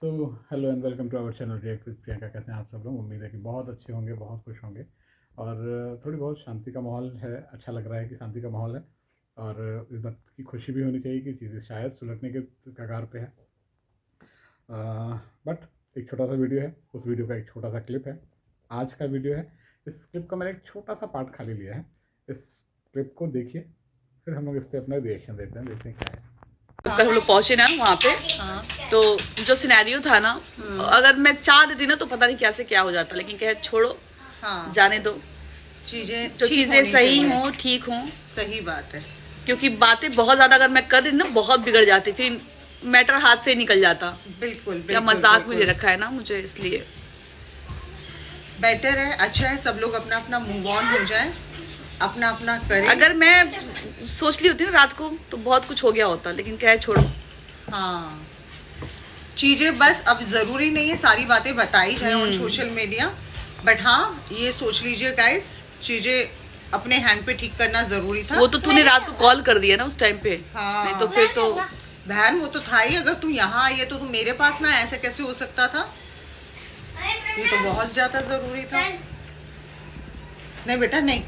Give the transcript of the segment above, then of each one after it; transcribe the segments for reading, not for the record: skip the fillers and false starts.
So hello and welcome to our channel react with Priyanka. कैसे हैं आप सब लोग? उम्मीद है कि बहुत अच्छे होंगे, बहुत खुश होंगे। और थोड़ी बहुत शांति का माहौल है। अच्छा लग रहा है कि शांति का माहौल है। और इस बात की खुशी भी होनी चाहिए कि चीज़ें शायद सुलझने के कगार पे है। बट एक छोटा सा वीडियो है, उस वीडियो का एक छोटा सा क्लिप है। आज का वीडियो है। इस क्लिप का मैंने एक छोटा सा पार्ट खाली लिया है। इस क्लिप को देखिए, फिर हम लोग इस पर अपना रिएक्शन देते हैं, देखते हैं क्या है। कल हम लोग पहुंचे ना वहाँ पे। तो जो सिनेरियो था ना, अगर मैं चाह देती ना तो पता नहीं कैसे क्या हो जाता, लेकिन कहे छोड़ो, जाने दो। चीजें सही हो, ठीक हो। सही बात है, क्योंकि बातें बहुत ज्यादा अगर मैं कर दी ना बहुत बिगड़ जाती, फिर मैटर हाथ से निकल जाता। बिल्कुल क्या मजाक में ले रखा है ना मुझे, इसलिए बेटर है, अच्छा है सब लोग अपना अपना मूव ऑन हो जाए, अपना अपना करें। अगर मैं सोच ली होती ना रात को तो बहुत कुछ हो गया होता, लेकिन क्या है छोड़ो। हाँ, चीजें बस अब जरूरी नहीं है सारी बातें बताई जाए ऑन सोशल मीडिया, बट हाँ ये सोच लीजिए गाइस, चीजें अपने हैंड पे ठीक करना जरूरी था। वो तो तूने रात को कॉल कर दिया ना उस टाइम पे। हाँ, नहीं तो फिर तो बहन वो तो था ही, अगर तू यहाँ आई है तो तू मेरे पास ना, ऐसे कैसे हो सकता था? ये तो बहुत ज्यादा जरूरी था। नहीं बेटा नहीं,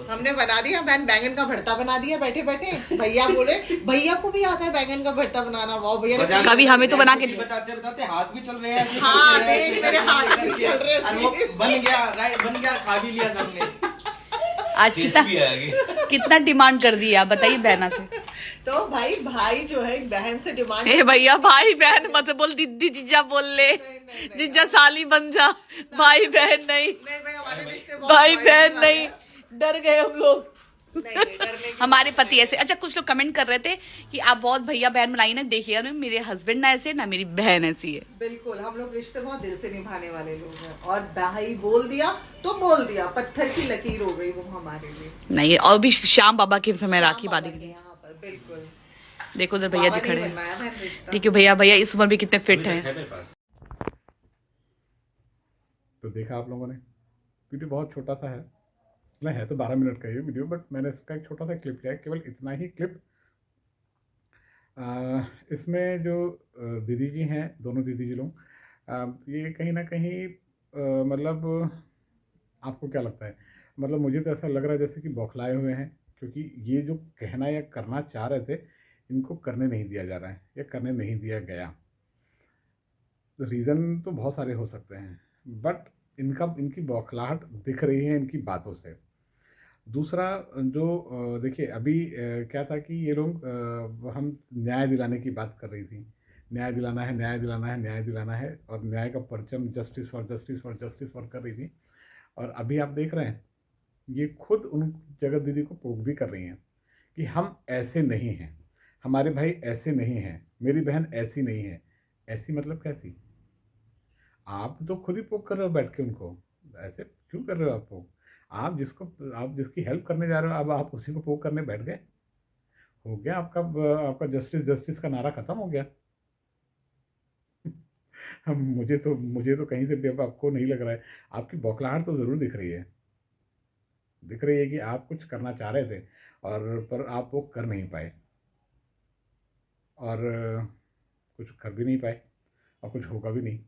हमने बना दिया बहन, बैंगन का भरता बना दिया बैठे बैठे। भैया बोले भैया को भी आता है बैंगन का भरता बनाना। वाह भैया ने कभी हमें तो बना के बताते बताते हाथ भी चल रहे हैं। हाँ देख मेरे हाथ भी चल रहे हैं। बन गया, राइट, बन गया, खा भी लिया सबने। आज कितना डिमांड कर दिया बताइए बहना से। तो भाई भाई जो है बहन से डिमांड। ए भैया भाई बहन मत बोल, दीदी जीजा बोल ले। जीजा साली बन जा, भाई बहन नहीं। भाई हमारे रिश्ते भाई बहन नहीं, डर गए हम लोग। हमारे पति ऐसे। अच्छा कुछ लोग कमेंट कर रहे थे कि आप बहुत भैया बहन बनाई ना, देखिएगा ना मेरे हस्बैंड ना ऐसे ना मेरी बहन ऐसी है। बिल्कुल, हम लोग रिश्ते बहुत दिल से निभाने वाले लोग हैं, और भाई बोल दिया तो बोल दिया, पत्थर की लकीर हो गई वो हमारे लिए। नहीं, और भी श्याम बाबा के समय राखी बांधेंगे यहाँ पर। बिल्कुल, देखो उधर भैया जी खड़े हैं। बनवाया है रिश्ता। देखिए भैया भैया इस उम्र भी कितने फिट हैं। तो देखा आप लोगों ने, वीडियो बहुत छोटा सा है। नहीं है तो 12 मिनट का ये वीडियो, बट मैंने इसका एक छोटा सा क्लिप लिया है, केवल इतना ही क्लिप। इसमें जो दीदी जी हैं, दोनों दीदी जी लोग, ये कहीं ना कहीं मतलब आपको क्या लगता है? मतलब मुझे तो ऐसा लग रहा है जैसे कि बौखलाए हुए हैं, क्योंकि ये जो कहना या करना चाह रहे थे इनको करने नहीं दिया जा रहा है या करने नहीं दिया गया। रीज़न तो बहुत सारे हो सकते हैं, बट इनकी बौखलाहट दिख रही है इनकी बातों से। दूसरा जो देखिए अभी क्या था कि ये लोग हम न्याय दिलाने की बात कर रही थी। न्याय दिलाना है, न्याय दिलाना है, न्याय दिलाना है, और न्याय का परचम justice for justice for justice for कर रही थी। और अभी आप देख रहे हैं ये खुद उन जगत दीदी को पोक भी कर रही हैं कि हम ऐसे नहीं हैं, हमारे भाई ऐसे नहीं हैं, मेरी बहन ऐसी नहीं है। ऐसी मतलब कैसी? आप तो खुद ही पोक कर रहे हो बैठ के उनको। ऐसे क्यों कर रहे हो आप पोक? आप जिसकी हेल्प करने जा रहे हो, अब आप उसी को पोक करने बैठ गए। हो गया आपका आपका जस्टिस जस्टिस का नारा खत्म हो गया। मुझे तो कहीं से भी अब आपको नहीं लग रहा है। आपकी बौखलाहट तो ज़रूर दिख रही है कि आप कुछ करना चाह रहे थे, और पर आप वो कर नहीं पाए, और कुछ कर भी नहीं पाए, और कुछ होगा भी नहीं।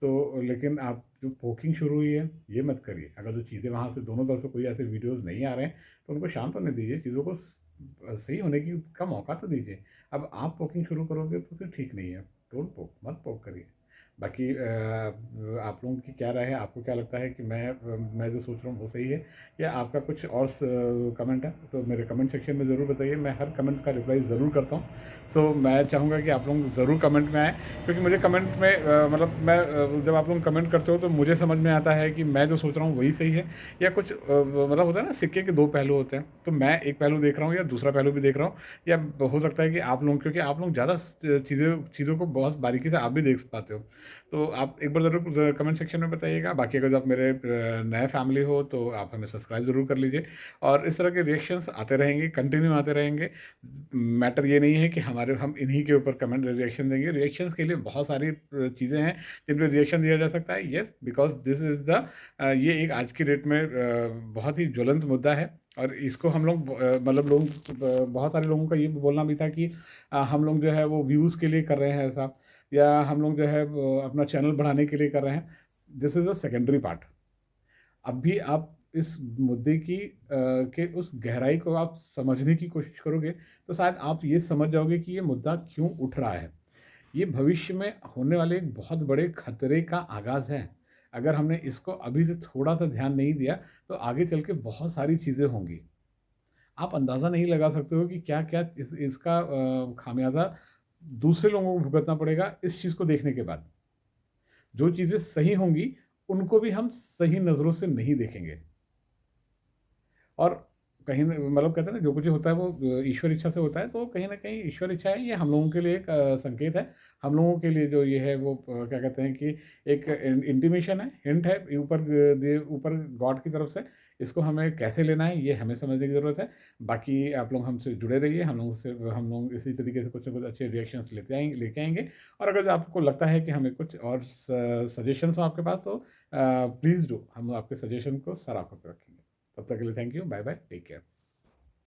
तो लेकिन आप जो पोकिंग शुरू हुई है ये मत करिए। अगर जो चीज़ें वहाँ से दोनों तरफ से कोई ऐसे वीडियोस नहीं आ रहे हैं तो उनको शांत होने दीजिए, चीज़ों को सही होने की का मौका तो दीजिए। अब आप पोकिंग शुरू करोगे तो फिर ठीक नहीं है। डोंट पोक, मत पोक करिए। बाकी आप लोगों की क्या राय है? आपको क्या लगता है कि मैं जो सोच रहा हूँ वो सही है, या आपका कुछ और कमेंट है तो मेरे कमेंट सेक्शन में ज़रूर बताइए। मैं हर कमेंट का रिप्लाई ज़रूर करता हूँ। सो मैं चाहूँगा कि आप लोग ज़रूर कमेंट में आएँ, क्योंकि मुझे कमेंट में मतलब मैं जब आप लोग कमेंट करते हो तो मुझे समझ में आता है कि मैं जो सोच रहा हूँ वही सही है, या कुछ मतलब होता है ना, सिक्के के दो पहलू होते हैं। तो मैं एक पहलू देख रहा हूँ या दूसरा पहलू भी देख रहा हूँ, या हो सकता है कि आप लोग, क्योंकि आप लोग ज़्यादा चीज़ों को बहुत बारीकी से आप भी देख पाते हो, तो आप एक बार ज़रूर कमेंट सेक्शन में बताइएगा। बाकी अगर आप मेरे नए फैमिली हो तो आप हमें सब्सक्राइब ज़रूर कर लीजिए, और इस तरह के रिएक्शंस आते रहेंगे, कंटिन्यू आते रहेंगे। मैटर ये नहीं है कि हम इन्हीं के ऊपर कमेंट रिएक्शन देंगे। रिएक्शंस के लिए बहुत सारी चीज़ें हैं जिन पर रिएक्शन दिया जा सकता है। Yes, because this is the ये एक आज की डेट में बहुत ही ज्वलंत मुद्दा है, और इसको हम लोग मतलब बहुत सारे लोगों का ये बोलना भी था कि हम लोग जो है वो व्यूज़ के लिए कर रहे हैं ऐसा, या हम लोग जो है अपना चैनल बढ़ाने के लिए कर रहे हैं, this is a secondary part. अब भी आप इस मुद्दे की के उस गहराई को आप समझने की कोशिश करोगे तो शायद आप ये समझ जाओगे कि ये मुद्दा क्यों उठ रहा है। ये भविष्य में होने वाले एक बहुत बड़े खतरे का आगाज़ है। अगर हमने इसको अभी से थोड़ा-सा ध्यान नहीं दिया तो आगे चल के बहुत सारी चीज़ें होंगी। आप अंदाज़ा नहीं लगा सकते हो कि क्या-क्या इसका खामियाज़ा दूसरे लोगों को भुगतना पड़ेगा इस चीज़ को देखने के बाद। जो चीज़ें सही होंगी, उनको भी हम सही नज़रों से नहीं देखेंगे। और कहीं न मतलब कहते हैं ना जो कुछ होता है वो ईश्वर इच्छा से होता है, तो कहीं न कहीं ईश्वर इच्छा है, ये हम लोगों के लिए एक संकेत है। हम लोगों के लिए जो ये है वो क्या कहते हैं कि एक इंटिमेशन है, हिंट है ऊपर गॉड की तरफ से। इसको हमें कैसे लेना है ये हमें समझने की ज़रूरत है। बाकी आप लोग हमसे जुड़े रहिए, हम लोग इसी तरीके से कुछ न कुछ अच्छे रिएक्शंस लेके आएँगे। और अगर आपको लगता है कि हमें कुछ और सजेशंस हो आपके पास तो प्लीज़ डू, हम आपके सजेशन को सराख पे रखेंगे। तब तक के लिए thank you, bye bye, take care.